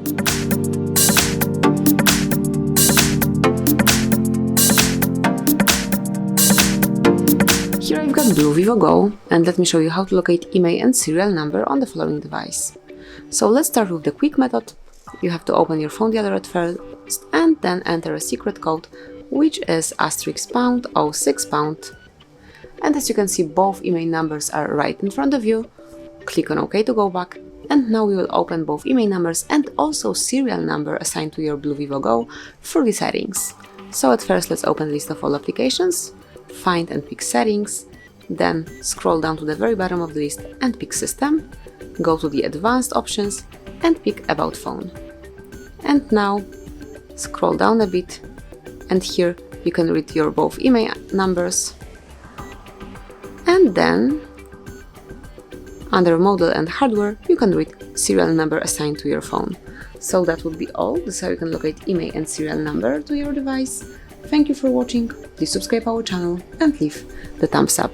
Here I've got BLU Vivo Go, and let me show you how to locate IMEI and serial number on the following device. So let's start with the quick method. You have to open your phone dialer at first and then enter a secret code, which is *pound 06 pound. And as you can see, both IMEI numbers are right in front of you. Click on OK to go back, and now we will open both IMEI numbers and also serial number assigned to your BLU Vivo Go through the settings. So at first let's open list of all applications, find and pick settings, then scroll down to the very bottom of the list and pick system, go to the advanced options and pick about phone. And now scroll down a bit, and here you can read your both IMEI numbers, and then under model and hardware you can read serial number assigned to your phone. So that would be all. This is how you can locate IMEI and serial number to your device. Thank you for watching, please subscribe our channel and leave the thumbs up.